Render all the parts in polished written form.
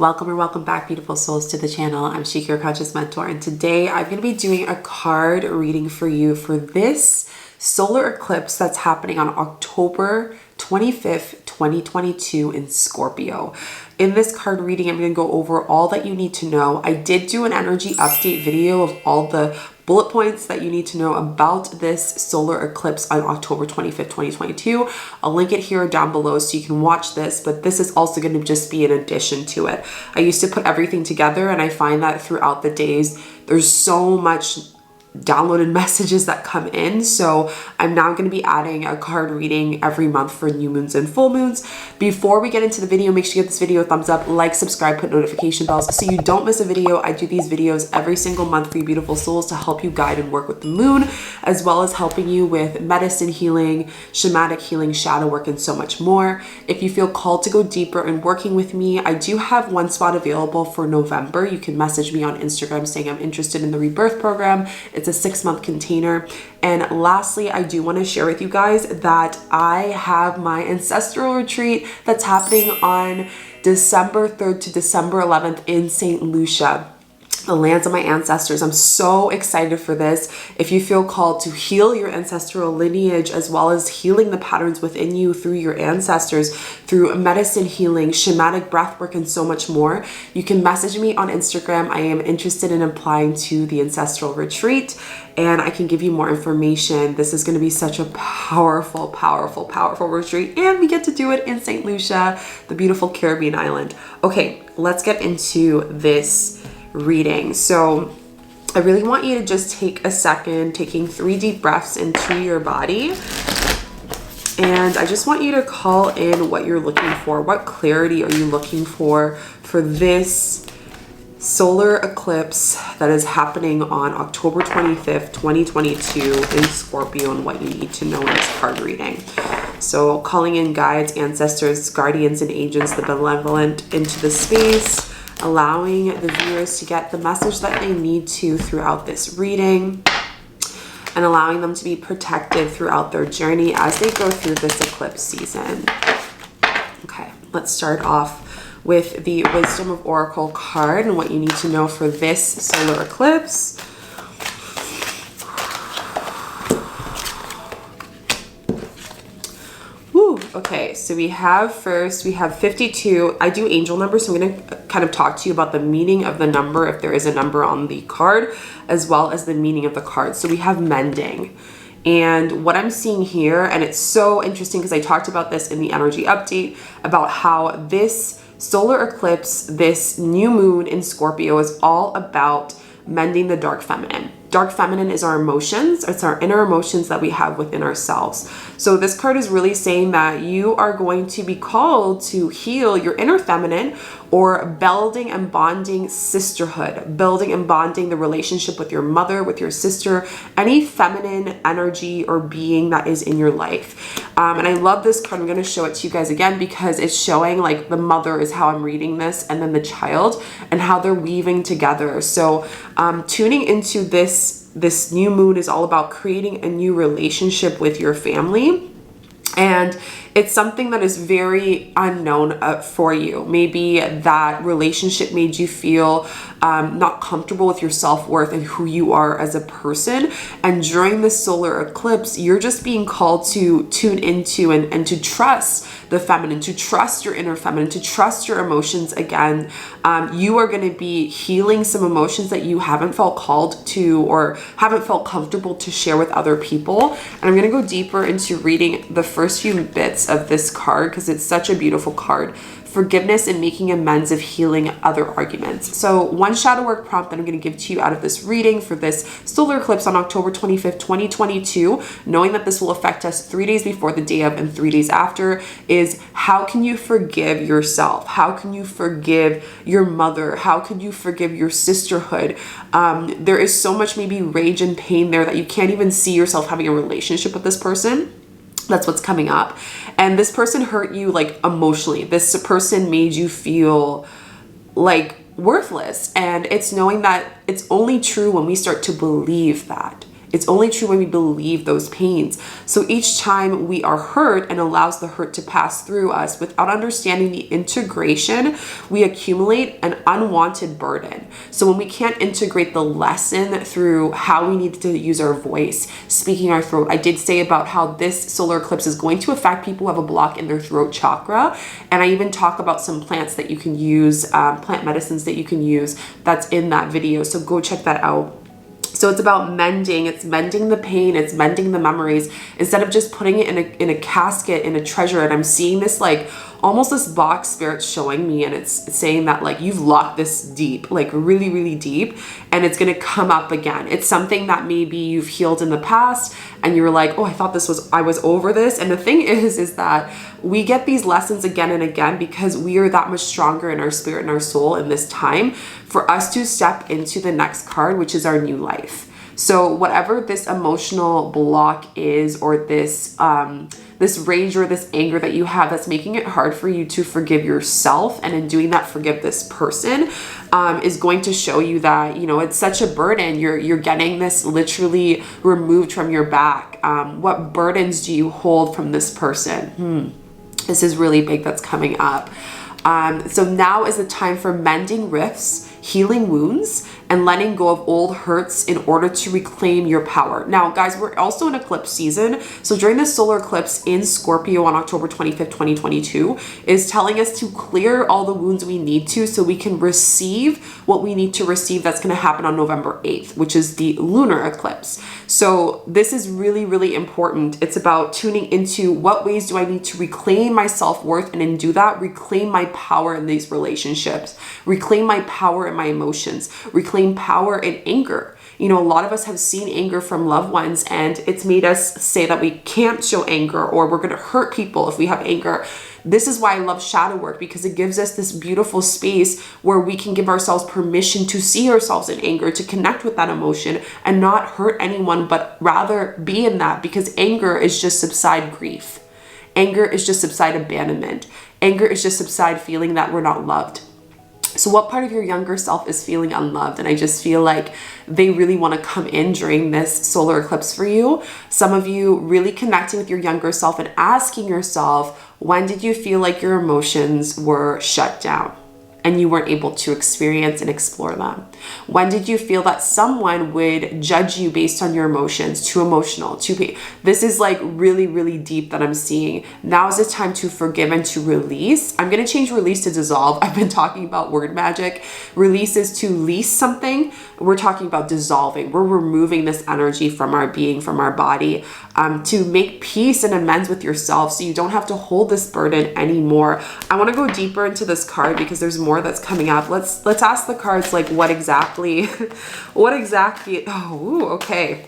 Welcome or welcome back, beautiful souls, to the channel. I'm Shika, your conscious mentor, and today I'm going to be doing a card reading for you for this solar eclipse that's happening on October 25th, 2022 in Scorpio. In this card reading, I'm going to go over all that you need to know. I did do an energy update video of all the bullet points that you need to know about this solar eclipse on October 25th, 2022. I'll link it here down below so you can watch this, but this is also going to just be an addition to it. I used to put everything together, and I find that throughout the days, there's so much downloaded messages that come in. So I'm now going to be adding a card reading every month for new moons and full moons. Before we get into the video, make sure you give this video a thumbs up, like, subscribe, put notification bells so you don't miss a video. I do these videos every single month for you beautiful souls to help you guide and work with the moon, as well as helping you with medicine healing, shamanic healing, shadow work, and so much more. If you feel called to go deeper in working with me, I do have one spot available for November. You can message me on Instagram saying I'm interested in the rebirth program. It's a 6-month container. And lastly, I do want to share with you guys that I have my ancestral retreat that's happening on December 3rd to December 11th in St. Lucia, the lands of my ancestors. I'm so excited for this. If you feel called to heal your ancestral lineage, as well as healing the patterns within you through your ancestors, through medicine healing, shamanic breathwork, and so much more, you can message me on Instagram. I am interested in applying to the ancestral retreat, and I can give you more information. This is going to be such a powerful, powerful, powerful retreat, and we get to do it in St. Lucia, the beautiful Caribbean island. Okay, let's get into this reading. So I really want you to just take a second, taking 3 deep breaths into your body. And I just want you to call in what you're looking for. What clarity are you looking for this solar eclipse that is happening on October 25th, 2022 in Scorpio, and what you need to know in this card reading. So calling in guides, ancestors, guardians, and agents, the benevolent, into the space, allowing the viewers to get the message that they need to throughout this reading, and allowing them to be protected throughout their journey as they go through this eclipse season. Okay, let's start off with the Wisdom of Oracle card and what you need to know for this solar eclipse. Okay, so we have 52. I do angel numbers, so I'm going to kind of talk to you about the meaning of the number, if there is a number on the card, as well as the meaning of the card. So we have mending. And what I'm seeing here, and it's so interesting because I talked about this in the energy update, about how this solar eclipse, this new moon in Scorpio, is all about mending the dark feminine. Dark feminine is our emotions. It's our inner emotions that we have within ourselves. So this card is really saying that you are going to be called to heal your inner feminine, or building and bonding sisterhood, building and bonding the relationship with your mother, with your sister, any feminine energy or being that is in your life. And I love this card. I'm going to show it to you guys again because it's showing like the mother is how I'm reading this, and then the child, and how they're weaving together. So tuning into this new moon is all about creating a new relationship with your family. And it's something that is very unknown for you. Maybe that relationship made you feel not comfortable with your self-worth and who you are as a person. And during this solar eclipse, you're just being called to tune into and to trust the feminine, to trust your inner feminine, to trust your emotions again. You are going to be healing some emotions that you haven't felt called to, or haven't felt comfortable to share with other people. And I'm going to go deeper into reading the first few bits of this card because it's such a beautiful card. Forgiveness and making amends of healing other arguments. So one shadow work prompt that I'm going to give to you out of this reading for this solar eclipse on October 25th, 2022, knowing that this will affect us 3 days before, the day of, and 3 days after, is how can you forgive yourself? How can you forgive your mother? How can you forgive your sisterhood? There is so much maybe rage and pain there that you can't even see yourself having a relationship with this person. That's what's coming up. And this person hurt you like emotionally. This person made you feel like worthless. And it's knowing that it's only true when we start to believe that. It's only true when we believe those pains. So each time we are hurt and allows the hurt to pass through us without understanding the integration, we accumulate an unwanted burden. So when we can't integrate the lesson through how we need to use our voice, speaking our throat, I did say about how this solar eclipse is going to affect people who have a block in their throat chakra. And I even talk about some plants that you can use, plant medicines that you can use, that's in that video. So go check that out. So it's about mending, it's mending the pain, it's mending the memories, instead of just putting it in a casket, in a treasure. And I'm seeing this like almost this box spirit showing me, and it's saying that like you've locked this deep, like really, really deep, and it's gonna come up again. It's something that maybe you've healed in the past and you were like, oh, I thought I was over this. And the thing is that we get these lessons again and again because we are that much stronger in our spirit and our soul in this time for us to step into the next card, which is our new life. So whatever this emotional block is, or this this rage or this anger that you have that's making it hard for you to forgive yourself, and in doing that forgive this person, is going to show you that, you know, it's such a burden. You're getting this literally removed from your back. What burdens do you hold from this person? This is really big that's coming up. So now is the time for mending rifts, healing wounds, and letting go of old hurts in order to reclaim your power. Now, guys, we're also in eclipse season. So during this solar eclipse in Scorpio on October 25th, 2022, is telling us to clear all the wounds we need to so we can receive what we need to receive. That's going to happen on November 8th, which is the lunar eclipse. So this is really, really important. It's about tuning into what ways do I need to reclaim my self-worth, and in do that, reclaim my power in these relationships, reclaim my power in my emotions, reclaim power in anger. You know, a lot of us have seen anger from loved ones, and it's made us say that we can't show anger, or we're going to hurt people if we have anger. This is why I love shadow work, because it gives us this beautiful space where we can give ourselves permission to see ourselves in anger, to connect with that emotion and not hurt anyone, but rather be in that, because anger is just subside grief. Anger is just subside abandonment. Anger is just subside feeling that we're not loved. So what part of your younger self is feeling unloved? And I just feel like they really want to come in during this solar eclipse for you. Some of you really connecting with your younger self and asking yourself, when did you feel like your emotions were shut down and you weren't able to experience and explore them? When did you feel that someone would judge you based on your emotions? Too emotional, too pain. This is like really, really deep that I'm seeing. Now is the time to forgive and to release. I'm going to change release to dissolve. I've been talking about word magic. Release is to lease something. We're talking about dissolving. We're removing this energy from our being, from our body, to make peace and amends with yourself so you don't have to hold this burden anymore. I want to go deeper into this card because there's more that's coming up. Let's ask the cards, like, what exactly, okay.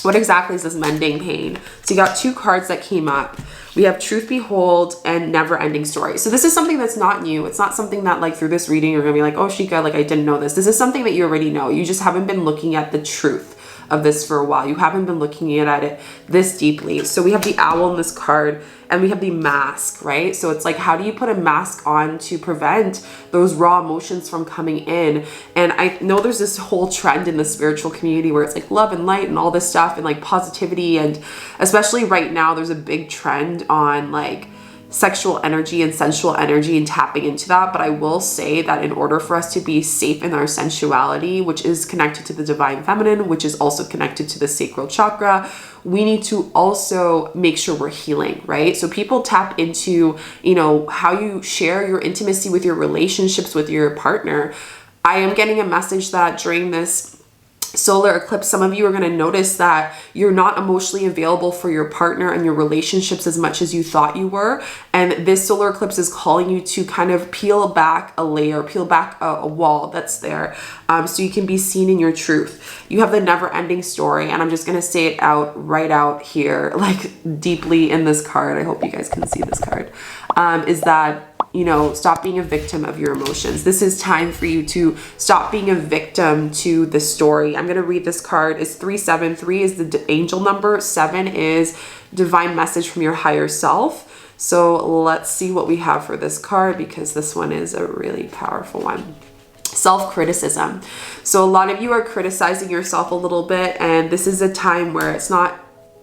What exactly is this mending pain? So you got two cards that came up. We have Truth Behold and Never Ending Story. So this is something that's not new. It's not something that like through this reading, you're gonna be like, oh, Shika, like I didn't know this. This is something that you already know. You just haven't been looking at the truth of this for a while. You haven't been looking at it this deeply. So we have the owl in this card, and we have the mask, right? So it's like, how do you put a mask on to prevent those raw emotions from coming in? And I know there's this whole trend in the spiritual community where it's like love and light and all this stuff and like positivity. And especially right now, there's a big trend on like sexual energy and sensual energy and tapping into that. But I will say that in order for us to be safe in our sensuality, which is connected to the divine feminine, which is also connected to the sacral chakra, we need to also make sure we're healing, right? So people tap into, you know, how you share your intimacy with your relationships with your partner. I am getting a message that during this solar eclipse, some of you are going to notice that you're not emotionally available for your partner and your relationships as much as you thought you were. And this solar eclipse is calling you to kind of peel back a layer, peel back a wall that's there, so you can be seen in your truth. You have the Never Ending Story, and I'm just going to say it right out here, like deeply in this card. I hope you guys can see this card. Is that, you know, stop being a victim of your emotions. This is time for you to stop being a victim to the story. I'm going to read this card. It's 373 3 is the angel number. 7 is divine message from your higher self. So let's see what we have for this card, because this one is a really powerful one. self-criticism. So a lot of you are criticizing yourself a little bit, and this is a time where it's not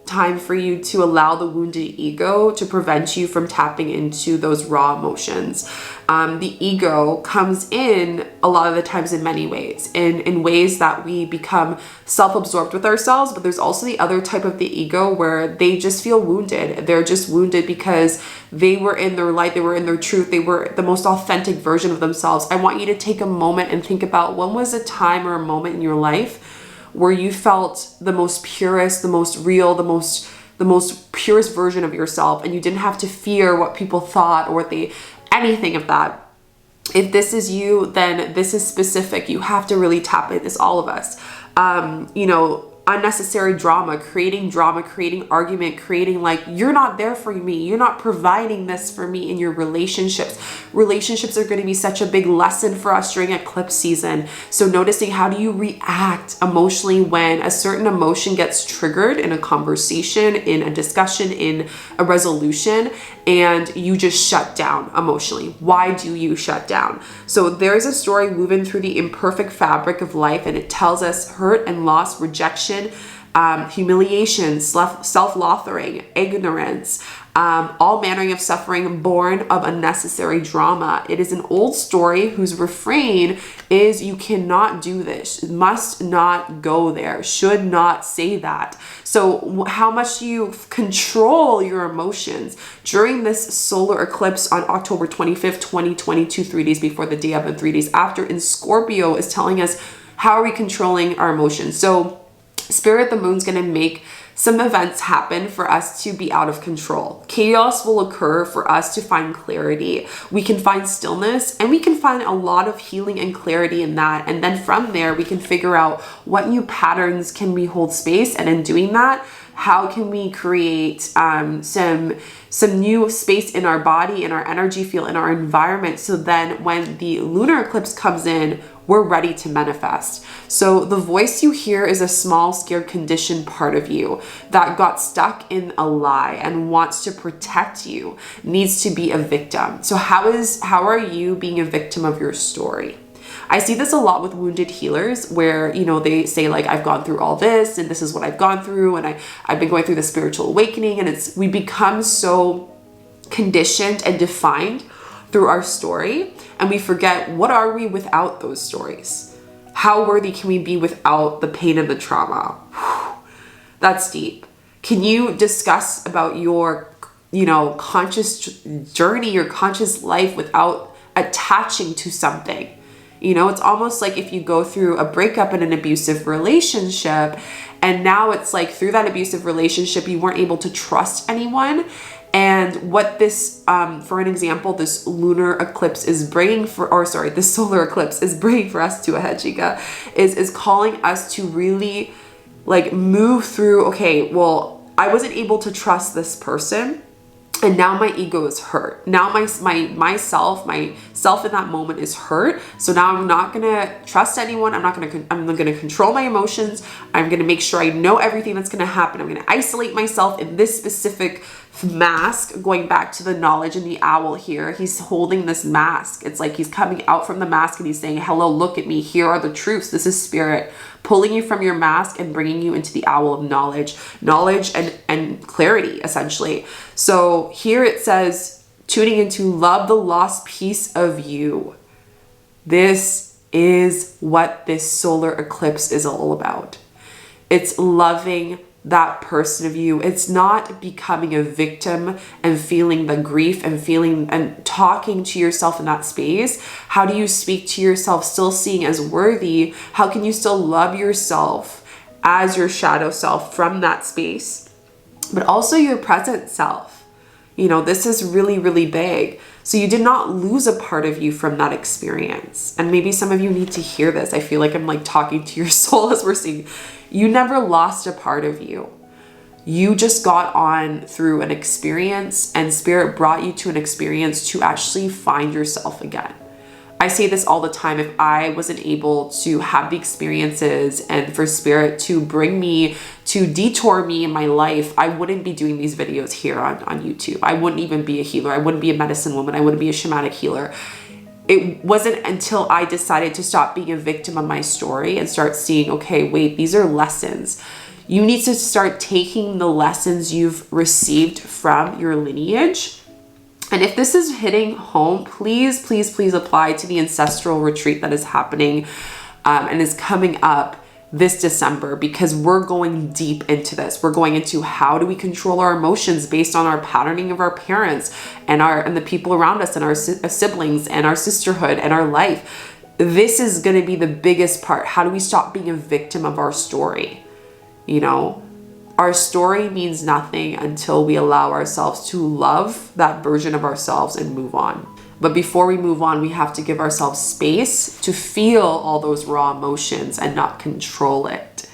time for you to allow the wounded ego to prevent you from tapping into those raw emotions. The ego comes in a lot of the times in many ways, in ways that we become self-absorbed with ourselves, but there's also the other type of the ego where they just feel wounded. They're just wounded because they were in their light, they were in their truth, they were the most authentic version of themselves. I want you to take a moment and think about, when was a time or a moment in your life where you felt the most purest, the most real, the most purest version of yourself, and you didn't have to fear what people thought or what anything of that. If this is you, then this is specific. You have to really tap it. It's all of us. Unnecessary drama, creating argument, creating like, you're not there for me. You're not providing this for me in your relationships. Relationships are going to be such a big lesson for us during eclipse season. So noticing, how do you react emotionally when a certain emotion gets triggered in a conversation, in a discussion, in a resolution, and you just shut down emotionally? Why do you shut down? So there's a story woven through the imperfect fabric of life, and it tells us hurt and loss, rejection, humiliation, self-loathing, ignorance, all manner of suffering born of unnecessary drama. It is an old story whose refrain is, you cannot do this, must not go there, should not say that. So how much do you control your emotions during this solar eclipse on October 25th, 2022, 3 days before the day of and 3 days after, in Scorpio, is telling us, how are we controlling our emotions? So Spirit, the moon's going to make some events happen for us to be out of control. Chaos will occur for us to find clarity. We can find stillness, and we can find a lot of healing and clarity in that. And then from there, we can figure out what new patterns can we hold space. And in doing that, how can we create some new space in our body, in our energy field, in our environment, so then when the lunar eclipse comes in, we're ready to manifest. So the voice you hear is a small, scared, conditioned part of you that got stuck in a lie and wants to protect you, needs to be a victim. So how are you being a victim of your story? I see this a lot with wounded healers where, they say like, I've gone through all this and this is what I've gone through, and I've been going through the spiritual awakening, and we become so conditioned and defined through our story, and we forget, what are we without those stories? How worthy can we be without the pain and the trauma? That's deep. Can you discuss about your, conscious journey, your conscious life without attaching to something? It's almost like if you go through a breakup in an abusive relationship, and now it's like through that abusive relationship, you weren't able to trust anyone. And what this, for an example, this lunar eclipse is bringing this solar eclipse is bringing for us to a head, Chica, is calling us to really like move through, okay, well, I wasn't able to trust this person, and now my ego is hurt. Now myself in that moment is hurt. So now I'm not gonna trust anyone. I'm gonna control my emotions. I'm gonna make sure I know everything that's gonna happen. I'm gonna isolate myself in this specific mask. Going back to the knowledge and the owl here, he's holding this mask. It's like he's coming out from the mask and he's saying, hello, look at me. Here are the truths. This is spirit pulling you from your mask and bringing you into the owl of knowledge and clarity, essentially. So here it says, tuning into love the lost piece of you. This is what this solar eclipse is all about. It's loving that person of you. It's not becoming a victim and feeling the grief and feeling and talking to yourself in that space. How do you speak to yourself still seeing as worthy? How can you still love yourself as your shadow self from that space, but also your present self? This is really, really big. So you did not lose a part of you from that experience. And maybe some of you need to hear this. I feel like I'm like talking to your soul as we're seeing. You never lost a part of you. You just got on through an experience, and spirit brought you to an experience to actually find yourself again. I say this all the time. If I wasn't able to have the experiences and for spirit to bring me, to detour me in my life, I wouldn't be doing these videos here on YouTube. I wouldn't even be a healer. I wouldn't be a medicine woman. I wouldn't be a shamanic healer. it wasn't until I decided to stop being a victim of my story and start seeing, okay, wait, these are lessons. You need to start taking the lessons you've received from your lineage. And if this is hitting home, please, please, please apply to the Ancestral retreat that is happening and is coming up this December, because we're going deep into this. We're going into how do we control our emotions based on our patterning of our parents and the people around us and our siblings and our sisterhood and our life. This is going to be the biggest part. How do we stop being a victim of our story? You know, our story means nothing until we allow ourselves to love that version of ourselves and move on. But before we move on, we have to give ourselves space to feel all those raw emotions and not control it.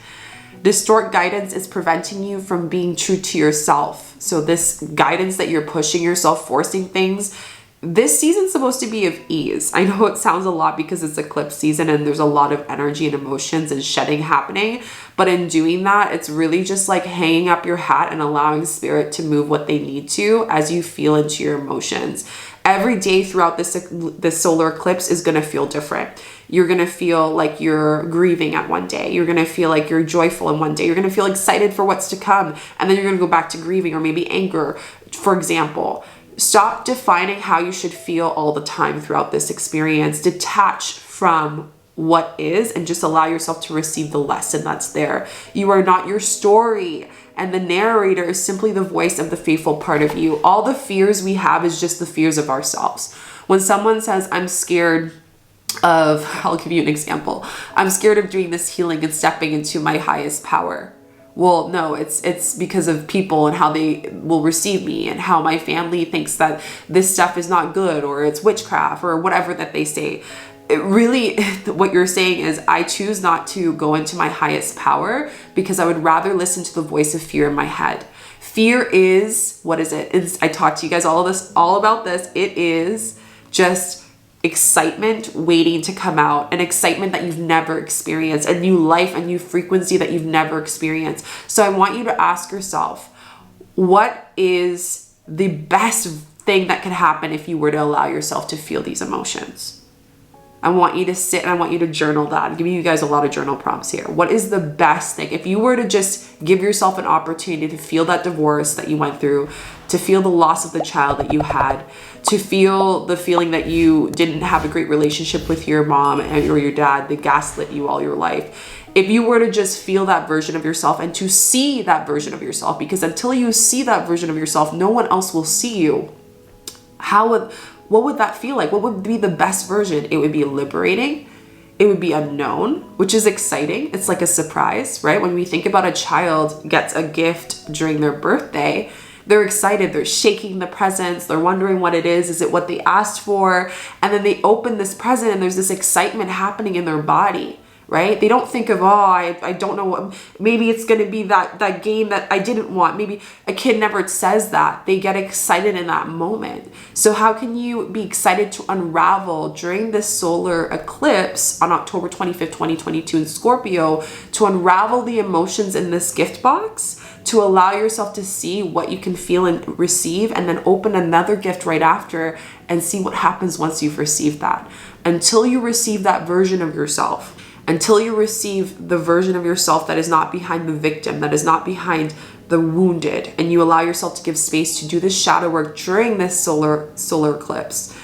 Distort guidance is preventing you from being true to yourself. So this guidance that you're pushing yourself, forcing things, this season's supposed to be of ease. I know it sounds a lot because it's eclipse season and there's a lot of energy and emotions and shedding happening. But in doing that, it's really just like hanging up your hat and allowing spirit to move what they need to as you feel into your emotions. Every day throughout this solar eclipse is going to feel different. You're going to feel like you're grieving at one day. You're going to feel like you're joyful in one day. You're going to feel excited for what's to come. And then you're going to go back to grieving or maybe anger, for example. Stop defining how you should feel all the time throughout this experience. Detach from what is and just allow yourself to receive the lesson that's there. You are not your story. And the narrator is simply the voice of the faithful part of you. All the fears we have is just the fears of ourselves. When someone says, I'm scared of, I'll give you an example. I'm scared of doing this healing and stepping into my highest power. Well, no, it's because of people and how they will receive me and how my family thinks that this stuff is not good or it's witchcraft or whatever that they say. It really, what you're saying is I choose not to go into my highest power because I would rather listen to the voice of fear in my head. Fear is, what is it? I talked to you guys all about this. It is just excitement waiting to come out, an excitement that you've never experienced, a new life, a new frequency that you've never experienced. So I want you to ask yourself, what is the best thing that could happen if you were to allow yourself to feel these emotions? I want you to sit and I want you to journal that. I'm giving you guys a lot of journal prompts here. What is the best thing? If you were to just give yourself an opportunity to feel that divorce that you went through, to feel the loss of the child that you had, to feel the feeling that you didn't have a great relationship with your mom or your dad, they gaslit you all your life. If you were to just feel that version of yourself and to see that version of yourself, because until you see that version of yourself, no one else will see you. What would that feel like? What would be the best version? It would be liberating. It would be unknown, which is exciting. It's like a surprise, right? When we think about a child gets a gift during their birthday, they're excited. They're shaking the presents. They're wondering what it is. Is it what they asked for? And then they open this present and there's this excitement happening in their body, right? They don't think of, oh, I don't know what, maybe it's going to be that game that I didn't want. Maybe a kid never says that. They get excited in that moment. So how can you be excited to unravel during this solar eclipse on October 25th, 2022 in Scorpio, to unravel the emotions in this gift box, to allow yourself to see what you can feel and receive, and then open another gift right after and see what happens once you've received that. Until you receive that version of yourself, until you receive the version of yourself that is not behind the victim, that is not behind the wounded, and you allow yourself to give space to do this shadow work during this solar eclipse,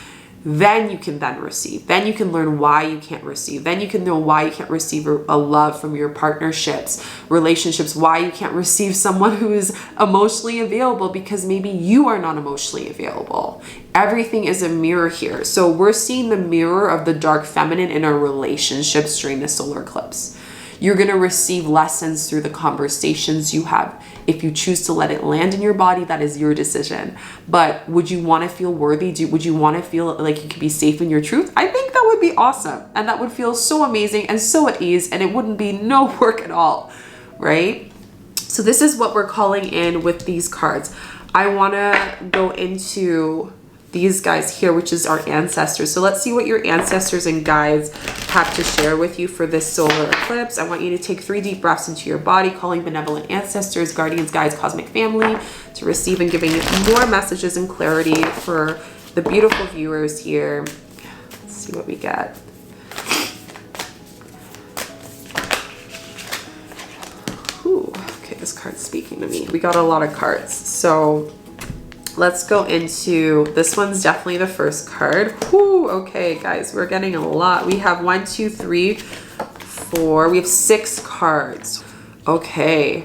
then you can then receive. Then you can learn why you can't receive. Then you can know why you can't receive a love from your partnerships, relationships, why you can't receive someone who is emotionally available because maybe you are not emotionally available. Everything is a mirror here. So we're seeing the mirror of the dark feminine in our relationships during the solar eclipse. You're going to receive lessons through the conversations you have. If you choose to let it land in your body, that is your decision. But would you want to feel worthy? Would you want to feel like you could be safe in your truth? I think that would be awesome. And that would feel so amazing and so at ease. And it wouldn't be no work at all, right? So this is what we're calling in with these cards. I want to go into these guys here, which is our ancestors. So let's see what your ancestors and guides have to share with you for this solar eclipse. I want you to take 3 deep breaths into your body, calling benevolent ancestors, guardians, guides, cosmic family, to receive and giving more messages and clarity for the beautiful viewers here. Let's see what we get. Ooh, okay, this card's speaking to me. We got a lot of cards. So let's go into, this one's definitely the first card. Whoo, okay, guys, we're getting a lot. We have 1, 2, 3, 4. We have 6 cards. Okay.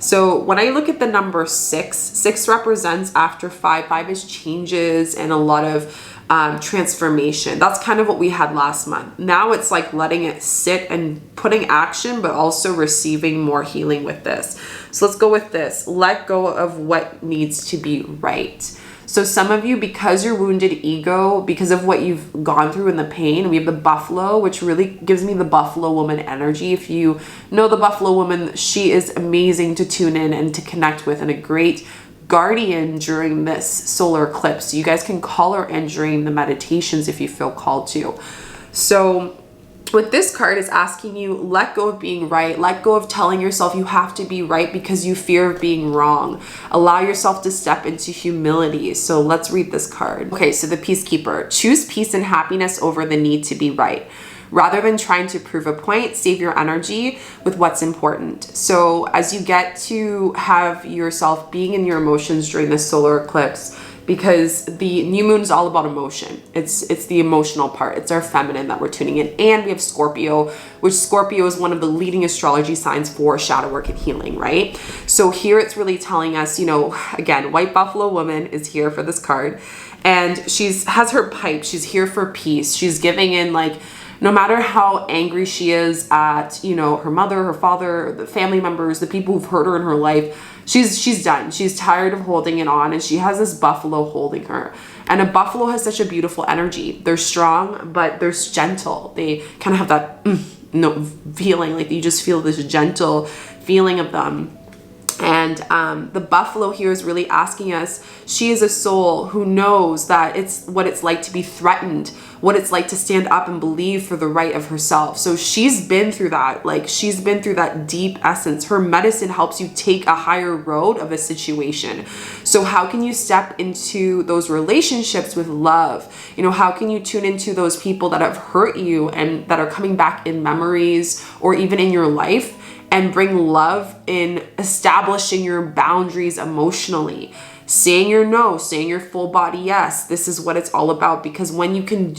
So when I look at the number 6, 6 represents after 5. 5 is changes and a lot of transformation. That's kind of what we had last month. Now it's like letting it sit and putting action, but also receiving more healing with this. So let's go with this. Let go of what needs to be right. So some of you, because your wounded ego, because of what you've gone through and the pain, we have the buffalo, which really gives me the buffalo woman energy. If you know the buffalo woman, she is amazing to tune in and to connect with, and a great guardian during this solar eclipse. You guys can call her in during the meditations if you feel called to. So with this card, is asking you, let go of being right. Let go of telling yourself you have to be right because you fear of being wrong. Allow yourself to step into humility. So let's read this card. Okay, so the Peacekeeper. Choose peace and happiness over the need to be right. Rather than trying to prove a point, save your energy with what's important. So as you get to have yourself being in your emotions during this solar eclipse, because the new moon is all about emotion. It's the emotional part. It's our feminine that we're tuning in. And we have Scorpio, which Scorpio is one of the leading astrology signs for shadow work and healing, right? So here it's really telling us, you know, again, White Buffalo Woman is here for this card. And has her pipe. She's here for peace. She's giving in, like, no matter how angry she is at, you know, her mother, her father, the family members, the people who've hurt her in her life, she's done. She's tired of holding it on, and she has this buffalo holding her. And a buffalo has such a beautiful energy. They're strong, but they're gentle. They kind of have that feeling, like you just feel this gentle feeling of them. And the buffalo here is really asking us, she is a soul who knows that it's what it's like to be threatened, what it's like to stand up and believe for the right of herself. So she's been through that. Like, she's been through that deep essence. Her medicine helps you take a higher road of a situation. So how can you step into those relationships with love? You know, how can you tune into those people that have hurt you and that are coming back in memories or even in your life, and bring love in establishing your boundaries emotionally, saying your no, saying your full body yes. This is what it's all about, because when you can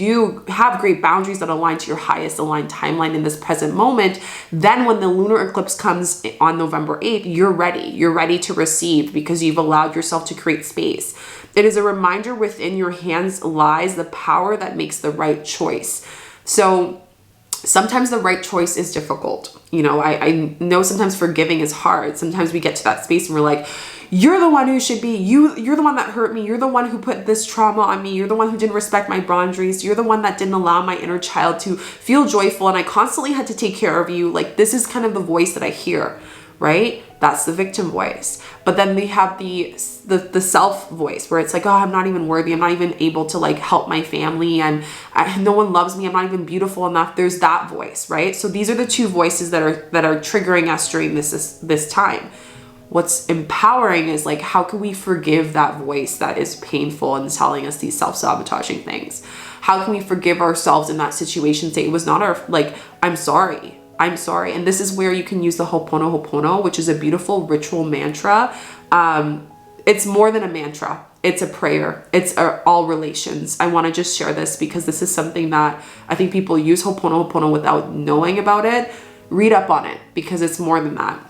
have great boundaries that align to your highest aligned timeline in this present moment, then when the lunar eclipse comes on November 8th, you're ready. You're ready to receive because you've allowed yourself to create space. It is a reminder within your hands lies the power that makes the right choice. So sometimes the right choice is difficult. You know, I know sometimes forgiving is hard. Sometimes we get to that space and we're like, you're the one who should be, you're the one that hurt me. You're the one who put this trauma on me. You're the one who didn't respect my boundaries. You're the one that didn't allow my inner child to feel joyful. And I constantly had to take care of you. Like, this is kind of the voice that I hear, right? That's the victim voice. But then we have the self voice where it's like, oh, I'm not even worthy. I'm not even able to like help my family. No one loves me. I'm not even beautiful enough. There's that voice, right? So these are the two voices that are triggering us during this time. What's empowering is like, how can we forgive that voice that is painful and telling us these self-sabotaging things? How can we forgive ourselves in that situation? Say it was not our, like, I'm sorry. And this is where you can use the Ho'oponopono, which is a beautiful ritual mantra. It's more than a mantra. It's a prayer. It's all relations. I want to just share this because this is something that I think people use Ho'oponopono without knowing about it. Read up on it because it's more than that.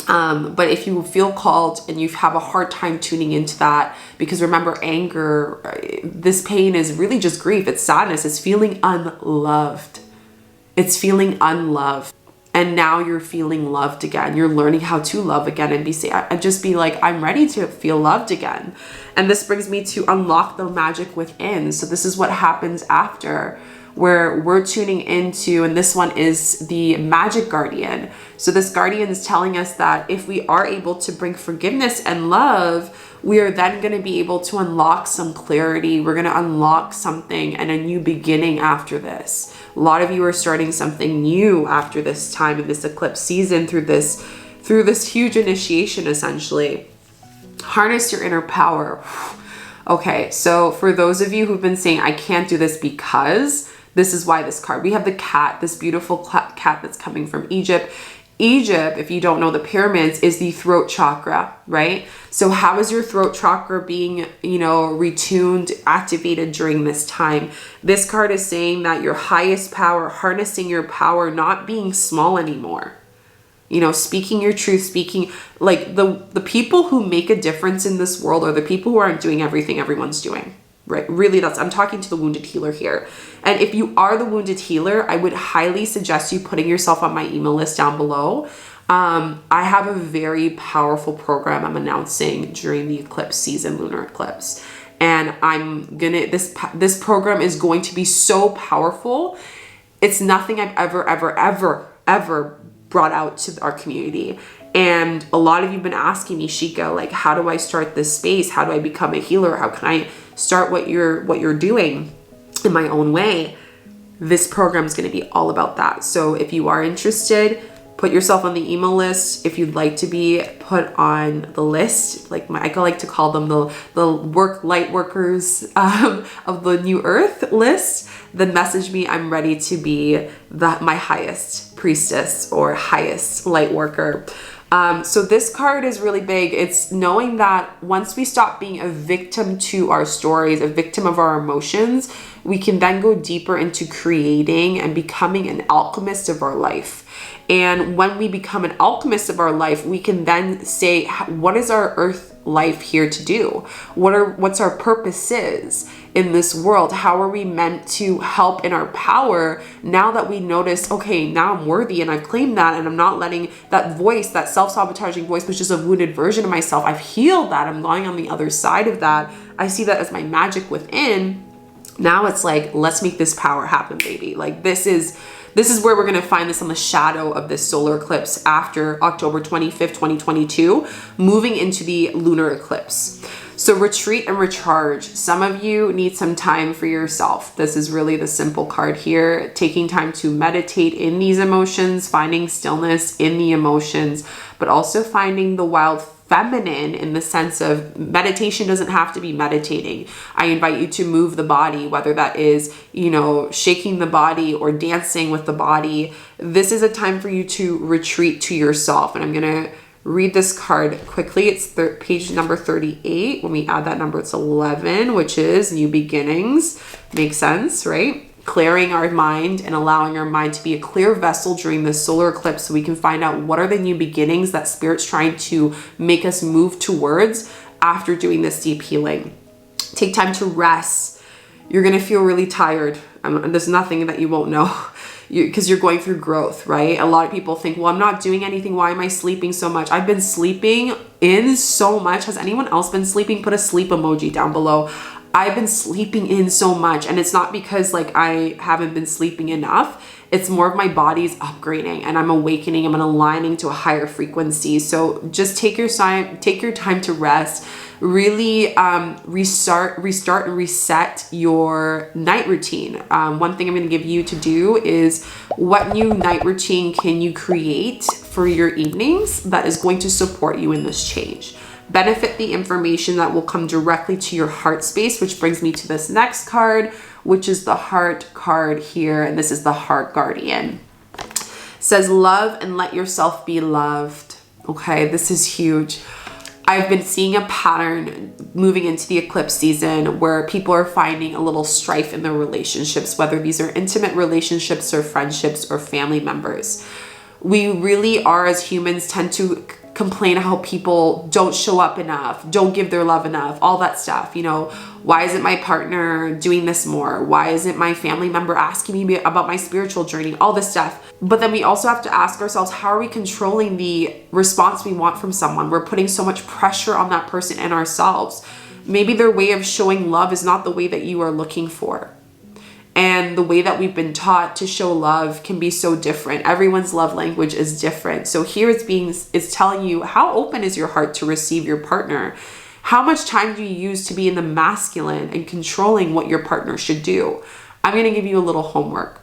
But if you feel called and you have a hard time tuning into that, because remember, anger, this pain is really just grief. It's sadness. It's feeling unloved. It's feeling unloved. And now you're feeling loved again. You're learning how to love again and just be like, I'm ready to feel loved again. And this brings me to unlock the magic within. So this is what happens after, where we're tuning into, and this one is the magic guardian. So this guardian is telling us that if we are able to bring forgiveness and love, we are then going to be able to unlock some clarity. We're going to unlock something and a new beginning after this. A lot of you are starting something new after this time in this eclipse season through this huge initiation, essentially. Harness your inner power. Okay, so for those of you who've been saying, I can't do this because, This is why this card. We have the cat, this beautiful cat that's coming from Egypt. Egypt, if you don't know the pyramids, is the throat chakra, right? So how is your throat chakra being, retuned, activated during this time? This card is saying that your highest power, harnessing your power, not being small anymore. Speaking your truth, speaking like the people who make a difference in this world are the people who aren't doing everything everyone's doing. Right? Really, I'm talking to the wounded healer here. And if you are the wounded healer, I would highly suggest you putting yourself on my email list down below. I have a very powerful program I'm announcing during the eclipse season, lunar eclipse. And this program is going to be so powerful. It's nothing I've ever brought out to our community. And a lot of you have been asking me, Shika, like, how do I start this space? How do I become a healer? How can I start what you're doing in my own way? This program is going to be all about that. So if you are interested, put yourself on the email list. If you'd like to be put on the list, I like to call them the light workers of the new earth list, then message me. I'm ready to be my highest priestess or highest light worker. So this card is really big. It's knowing that once we stop being a victim to our stories, a victim of our emotions, we can then go deeper into creating and becoming an alchemist of our life. And when we become an alchemist of our life, we can then say, what is our earth life here to do? What's our purposes in this world? How are we meant to help in our power now that we notice, okay, now I'm worthy and I've claimed that, and I'm not letting that voice, that self-sabotaging voice, which is a wounded version of myself, I've healed that. I'm going on the other side of that. I see that as my magic within. Now it's like, let's make this power happen, baby. Like this is where we're going to find this on the shadow of this solar eclipse after October 25th, 2022, moving into the lunar eclipse. So retreat and recharge. Some of you need some time for yourself. This is really the simple card here. Taking time to meditate in these emotions, finding stillness in the emotions, but also finding the wild feminine in the sense of meditation doesn't have to be meditating. I invite you to move the body, whether that is, shaking the body or dancing with the body. This is a time for you to retreat to yourself. And I'm going to read this card quickly. It's page number 38. When we add that number, it's 11, which is new beginnings. Makes sense, right? Clearing our mind and allowing our mind to be a clear vessel during this solar eclipse so we can find out what are the new beginnings that Spirit's trying to make us move towards after doing this deep healing. Take time to rest. You're going to feel really tired. There's nothing that you won't know because you're going through growth, right? A lot of people think, well, I'm not doing anything. Why am I sleeping so much? I've been sleeping in so much. Has anyone else been sleeping? Put a sleep emoji down below. I've been sleeping in so much, and it's not because I haven't been sleeping enough. It's more of my body's upgrading and I'm awakening. I'm aligning to a higher frequency. So just take your time to rest. Really restart and reset your night routine. One thing I'm going to give you to do is, what new night routine can you create for your evenings that is going to support you in this change? Benefit the information that will come directly to your heart space, which brings me to this next card, which is the heart card here. And this is the heart guardian. It says, love and let yourself be loved. Okay, this is huge. I've been seeing a pattern moving into the eclipse season where people are finding a little strife in their relationships, whether these are intimate relationships or friendships or family members. We really are, as humans, tend to complain how people don't show up enough, don't give their love enough, all that stuff. Why isn't my partner doing this more? Why isn't my family member asking me about my spiritual journey? All this stuff. But then we also have to ask ourselves, how are we controlling the response we want from someone? We're putting so much pressure on that person and ourselves. Maybe their way of showing love is not the way that you are looking for. And the way that we've been taught to show love can be so different. Everyone's love language is different. So here it's telling you, how open is your heart to receive your partner? How much time do you use to be in the masculine and controlling what your partner should do? I'm going to give you a little homework.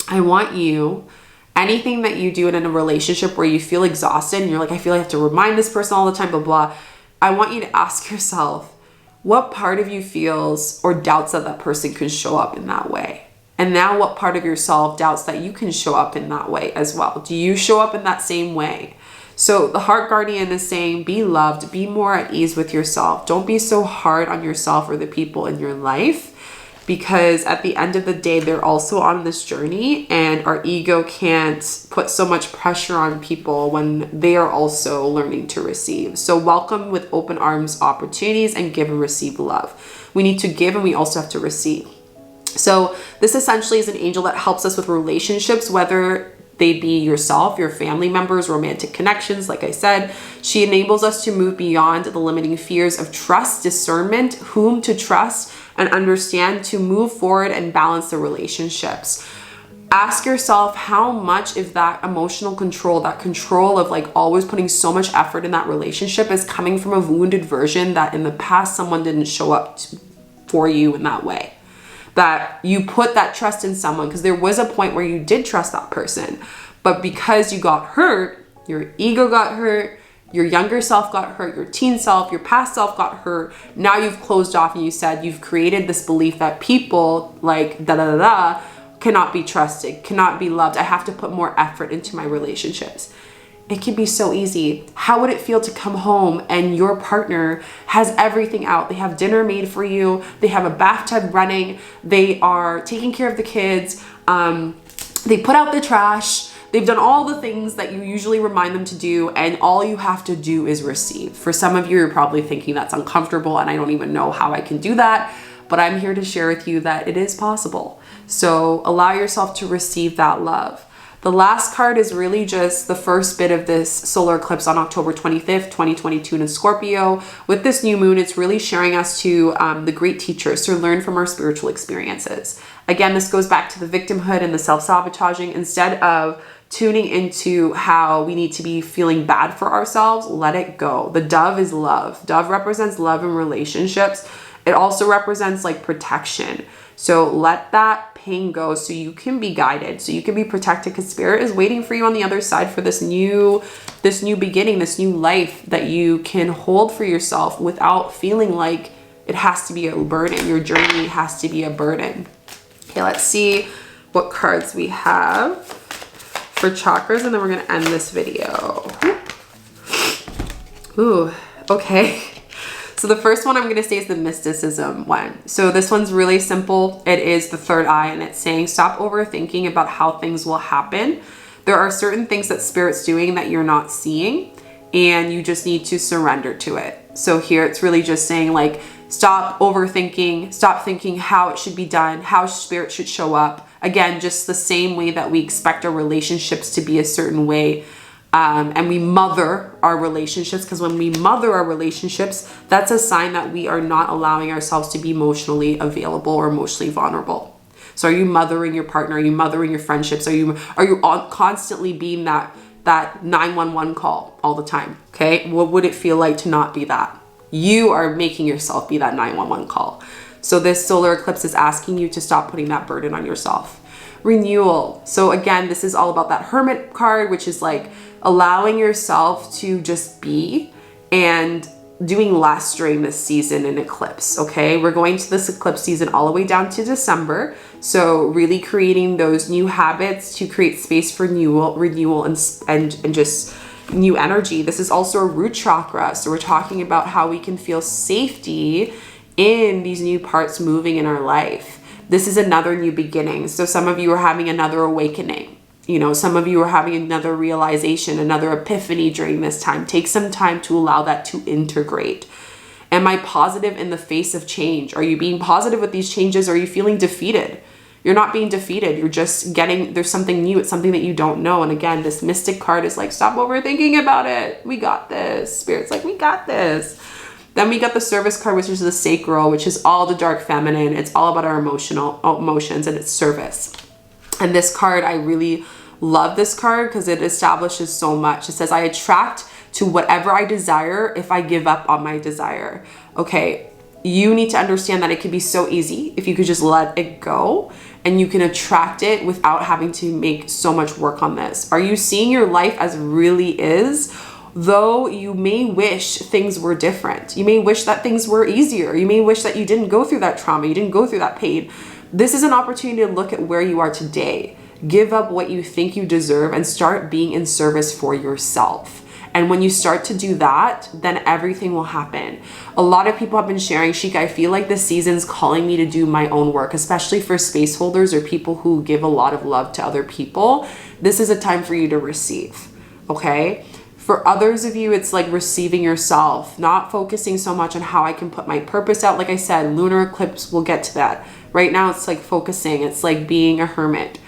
I want you, anything that you do in a relationship where you feel exhausted and you're like, I feel like I have to remind this person all the time, blah, blah. I want you to ask yourself, what part of you feels or doubts that person can show up in that way? And now what part of yourself doubts that you can show up in that way as well? Do you show up in that same way? So the heart guardian is saying, be loved, be more at ease with yourself. Don't be so hard on yourself or the people in your life, because at the end of the day, they're also on this journey, and our ego can't put so much pressure on people when they are also learning to receive. So welcome with open arms opportunities and give and receive love. We need to give and we also have to receive. So this essentially is an angel that helps us with relationships, whether they be yourself, your family members, romantic connections. Like I said, she enables us to move beyond the limiting fears of trust, discernment, whom to trust, and understand to move forward and balance the relationships. Ask yourself, how much is that emotional control, that control of like always putting so much effort in that relationship, is coming from a wounded version that in the past someone didn't show up for you in that way? That you put that trust in someone because there was a point where you did trust that person, but because you got hurt, your ego got hurt, your younger self got hurt, your teen self, your past self got hurt. Now you've closed off and you said you've created this belief that people like cannot be trusted, cannot be loved. I have to put more effort into my relationships. It can be so easy. How would it feel to come home and your partner has everything out? They have dinner made for you. They have a bathtub running. They are taking care of the kids. They put out the trash. They've done all the things that you usually remind them to do, and all you have to do is receive. For some of you, you're probably thinking that's uncomfortable and I don't even know how I can do that, but I'm here to share with you that it is possible. So allow yourself to receive that love. The last card is really just the first bit of this solar eclipse on October 25th, 2022 in Scorpio. With this new moon, it's really sharing us to the great teachers to learn from our spiritual experiences. Again, this goes back to the victimhood and the self-sabotaging. Instead of tuning into how we need to be feeling bad for ourselves, let it go. The dove is love. Dove represents love in relationships. It also represents like protection. So let that pain go so you can be guided, so you can be protected, because spirit is waiting for you on the other side for this new beginning, this new life that you can hold for yourself without feeling like it has to be a burden. Your journey has to be a burden. Okay, let's see what cards we have for chakras, and then we're going to end this video. Ooh, okay. So the first one I'm going to say is the mysticism one. So this one's really simple. It is the third eye, and it's saying stop overthinking about how things will happen. There are certain things that spirit's doing that you're not seeing, and you just need to surrender to it. So here it's really just saying like, stop overthinking, stop thinking how it should be done, how spirit should show up. Again, just the same way that we expect our relationships to be a certain way. And we mother our relationships, because when we mother our relationships, that's a sign that we are not allowing ourselves to be emotionally available or emotionally vulnerable. So are you mothering your partner? Are you mothering your friendships? Are you constantly being that 911 call all the time? Okay. What would it feel like to not be that? You are making yourself be that 911 call. So this solar eclipse is asking you to stop putting that burden on yourself. Renewal. So again, this is all about that Hermit card, which is like allowing yourself to just be and doing less during this season in eclipse. Okay, we're going to this eclipse season all the way down to December. So really creating those new habits to create space for renewal and just new energy. This is also a root chakra. So we're talking about how we can feel safety in these new parts moving in our life. This is another new beginning. So some of you are having another awakening. You know, some of you are having another realization, another epiphany during this time. Take some time to allow that to integrate. Am I positive in the face of change? Are you being positive with these changes? Or are you feeling defeated? You're not being defeated. You're just there's something new. It's something that you don't know. And again, this mystic card is like, stop overthinking about it. We got this. Spirit's like, we got this. Then we got the service card, which is the sacral, which is all the dark feminine. It's all about our emotions, and it's service. And this card, I really love this card because it establishes so much. It says, I attract to whatever I desire if I give up on my desire. Okay, you need to understand that it could be so easy if you could just let it go, and you can attract it without having to make so much work on this. Are you seeing your life as it really is? Though you may wish things were different. You may wish that things were easier. You may wish that you didn't go through that trauma. You didn't go through that pain. This is an opportunity to look at where you are today. Give up what you think you deserve and start being in service for yourself. And when you start to do that, then everything will happen. A lot of people have been sharing, Chica, I feel like this season's calling me to do my own work, especially for space holders or people who give a lot of love to other people. This is a time for you to receive, okay? For others of you, it's like receiving yourself, not focusing so much on how I can put my purpose out. Like I said, lunar eclipse, we'll get to that. Right now, it's like focusing. It's like being a hermit.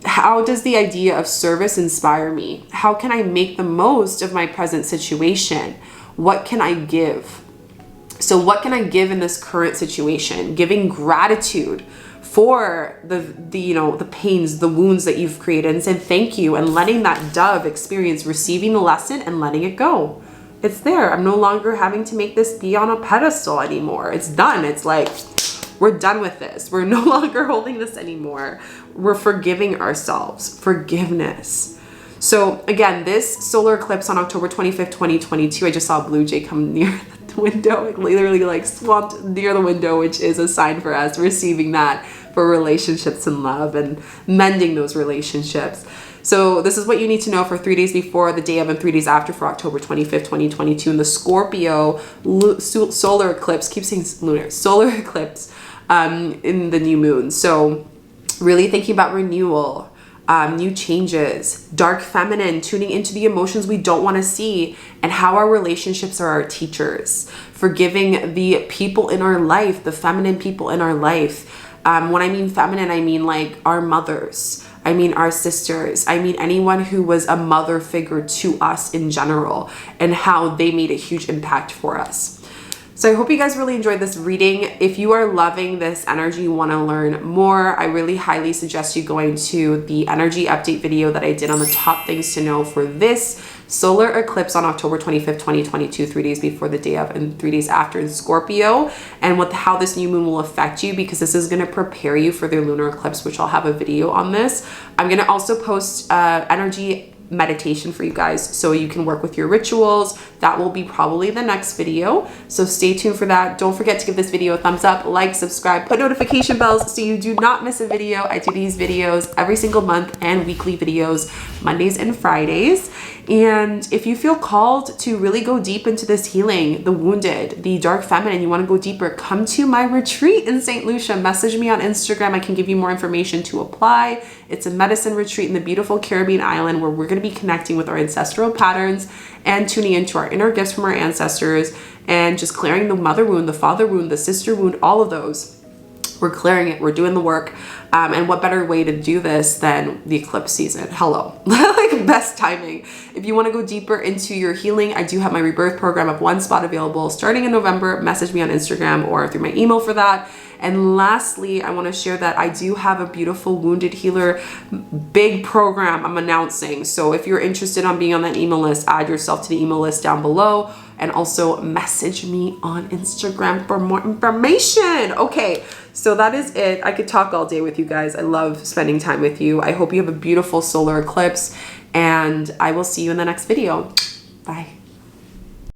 How does the idea of service inspire me? How can I make the most of my present situation? What can I give? So what can I give in this current situation? Giving gratitude for the pains, the wounds that you've created, and saying thank you, and letting that dove experience receiving the lesson and letting it go. It's there. I'm no longer having to make this be on a pedestal anymore. It's done. It's like, we're done with this. We're no longer holding this anymore. We're forgiving ourselves. Forgiveness. So again, this solar eclipse on October 25th, 2022, I just saw a blue jay come near the window. It literally like swamped near the window, which is a sign for us receiving that for relationships and love and mending those relationships. So this is what you need to know for 3 days before, the day of, and 3 days after for October 25th, 2022. And the Scorpio solar eclipse, keep saying lunar, solar eclipse in the new moon. So really thinking about renewal, new changes, dark feminine, tuning into the emotions we don't want to see, and how our relationships are our teachers. Forgiving the people in our life, the feminine people in our life. When I mean feminine, I mean like our mothers. I mean our sisters. I mean anyone who was a mother figure to us in general, and how they made a huge impact for us. So I hope you guys really enjoyed this reading. If you are loving this energy, you want to learn more, I really highly suggest you going to the energy update video that I did on the top things to know for this solar eclipse on October 25th, 2022, 3 days before the day of and 3 days after in Scorpio, and how this new moon will affect you, because this is going to prepare you for the lunar eclipse, which I'll have a video on this. I'm going to also post energy meditation for you guys so you can work with your rituals. That will be probably the next video, so stay tuned for that. Don't forget to give this video a thumbs up, like, subscribe, put notification bells so you do not miss a video. I do these videos every single month, and weekly videos Mondays and Fridays. And if you feel called to really go deep into this healing, the wounded, the dark feminine, you want to go deeper, come to my retreat in St. Lucia. Message me on Instagram. I can give you more information to apply. It's a medicine retreat in the beautiful Caribbean island where we're going to be connecting with our ancestral patterns and tuning into our inner gifts from our ancestors, and just clearing the mother wound, the father wound, the sister wound, all of those. We're clearing it. We're doing the work. And what better way to do this than the eclipse season? Hello. Like, best timing. If you want to go deeper into your healing, I do have my rebirth program of one spot available starting in November. Message me on Instagram or through my email for that. And lastly, I want to share that I do have a beautiful wounded healer big program I'm announcing. So if you're interested on being on that email list, add yourself to the email list down below, and also message me on Instagram for more information. Okay, so that is it. I could talk all day with you guys. I love spending time with you. I hope you have a beautiful solar eclipse, and I will see you in the next video. Bye.